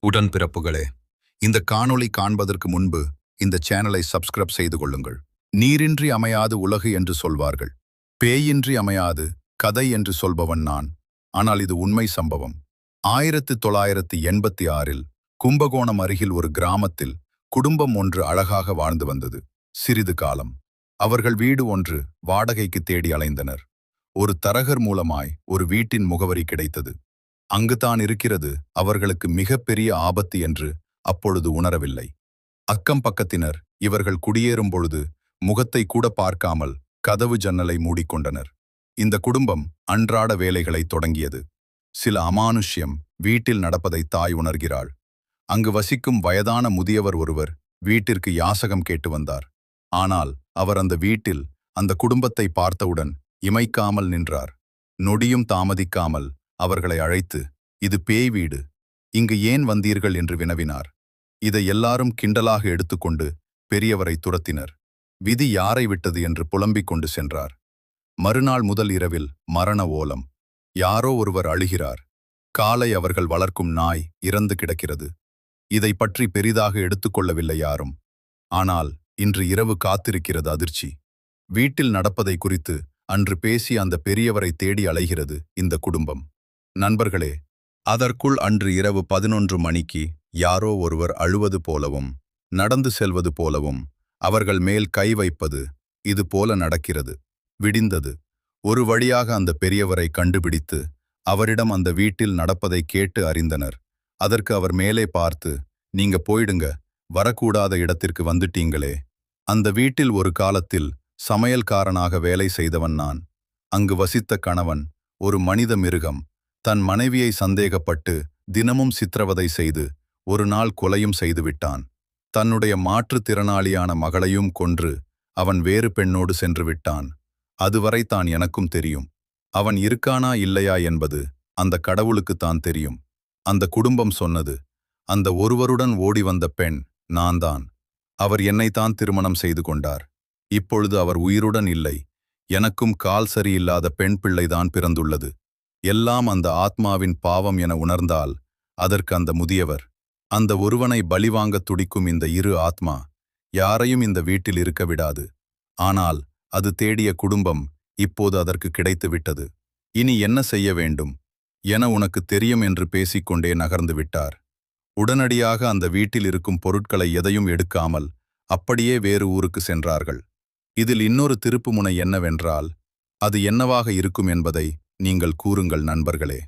உடன்பிறப்புகளே, இந்த காணொளி காண்பதற்கு முன்பு இந்த சேனலை சப்ஸ்கிரைப் செய்து கொள்ளுங்கள். நீரின்றி அமையாது உலகு என்று சொல்வார்கள். பேயின்றி அமையாது கதை என்று சொல்பவன் நான். ஆனால் இது உண்மை சம்பவம். 1986 கும்பகோணம் அருகில் ஒரு கிராமத்தில் குடும்பம் ஒன்று அழகாக வாழ்ந்து வந்தது. சிறிது காலம் அவர்கள் வீடு ஒன்று வாடகைக்கு தேடி அலைந்தனர். ஒரு தரகர் மூலமாய் ஒரு வீட்டின் முகவரி கிடைத்தது. அங்குதான் இருக்கிறது அவர்களுக்கு மிகப்பெரிய ஆபத்து என்று அப்பொழுது உணரவில்லை. அக்கம் பக்கத்தினர் இவர்கள் குடியேறும் பொழுது முகத்தை கூட பார்க்காமல் கதவு ஜன்னலை மூடிக்கொண்டனர். இந்த குடும்பம் அன்றாட வேலைகளை தொடங்கியது. சில அமானுஷ்யம் வீட்டில் நடப்பதை தாய் உணர்கிறாள். அங்கு வசிக்கும் வயதான முதியவர் ஒருவர் வீட்டிற்கு யாசகம் கேட்டு வந்தார். ஆனால் அவர் அந்த வீட்டில் அந்த குடும்பத்தை பார்த்தவுடன் இமைக்காமல் நின்றார். நொடியும் தாமதிக்காமல் அவர்களை அழைத்து, இது பேய் வீடு, இங்கு ஏன் வந்தீர்கள் என்று வினவினார். இதை எல்லாரும் கிண்டலாக எடுத்துக்கொண்டு பெரியவரை துரத்தினர். விதி யாரை விட்டது என்று புலம்பிக் கொண்டு சென்றார். மறுநாள் முதல் இரவில் மரண ஓலம். யாரோ ஒருவர் அழுகிறார். காலை அவர்கள் வளர்க்கும் நாய் இறந்து கிடக்கிறது. இதை பற்றி பெரிதாக எடுத்துக்கொள்ளவில்லை யாரும். ஆனால் இன்று இரவு காத்திருக்கிறது அதிர்ச்சி. வீட்டில் நடப்பதை குறித்து அன்று பேசி அந்த பெரியவரை தேடி அலைகிறது இந்த குடும்பம். நண்பர்களே, அதற்குள் அன்று இரவு 11 மணிக்கு யாரோ ஒருவர் அழுவது போலவும் நடந்து செல்வது போலவும் அவர்கள் மேல் கை வைப்பது இது போல நடக்கிறது. விடிந்தது. ஒரு வழியாக அந்த பெரியவரை கண்டுபிடித்து அவரிடம் அந்த வீட்டில் நடப்பதை கேட்டு அறிந்தனர். அதற்கு அவர் மேலே பார்த்து, நீங்க போயிடுங்க, வரக்கூடாத இடத்திற்கு வந்துட்டீங்களே. அந்த வீட்டில் ஒரு காலத்தில் சமையல்காரனாக வேலை செய்தவன் நான். அங்கு வசித்த கணவன் ஒரு மனித மிருகம். தன் மனைவியை சந்தேகப்பட்டு தினமும் சித்திரவதை செய்து ஒரு நாள் கொலையும் செய்துவிட்டான். தன்னுடைய மாற்றுத்திறனாளியான மகளையும் கொன்று அவன் வேறு பெண்ணோடு சென்று விட்டான். அதுவரை தான் எனக்கும் தெரியும். அவன் இருக்கானா இல்லையா என்பது அந்த கடவுளுக்குத்தான் தெரியும். அந்த குடும்பம் சொன்னது, அந்த ஒருவருடன் ஓடி வந்த பெண் நான்தான். அவர் என்னைத்தான் திருமணம் செய்து கொண்டார். இப்பொழுது அவர் உயிருடன் இல்லை. எனக்கும் கால் சரியில்லாத பெண் பிள்ளைதான் பிறந்துள்ளது. எல்லாம் அந்த ஆத்மாவின் பாவம் என உணர்ந்தால் அதற்கு அந்த முதியவர், அந்த ஒருவனை பலிவாங்கத் துடிக்கும் இந்த இரு ஆத்மா யாரையும் இந்த வீட்டில் இருக்க விடாது. ஆனால் அது தேடிய குடும்பம் இப்போது அதற்கு கிடைத்து விட்டது. இனி என்ன செய்ய வேண்டும் என உனக்கு தெரியும் என்று பேசிக்கொண்டே நகர்ந்து விட்டார். உடனடியாக அந்த வீட்டில் இருக்கும் பொருட்களை எதையும் எடுக்காமல் அப்படியே வேறு ஊருக்கு சென்றார்கள். இதில் இன்னொரு திருப்புமுனை என்னவென்றால், அது என்னவாக இருக்கும் என்பதை நீங்கள் கூறுங்கள் நண்பர்களே.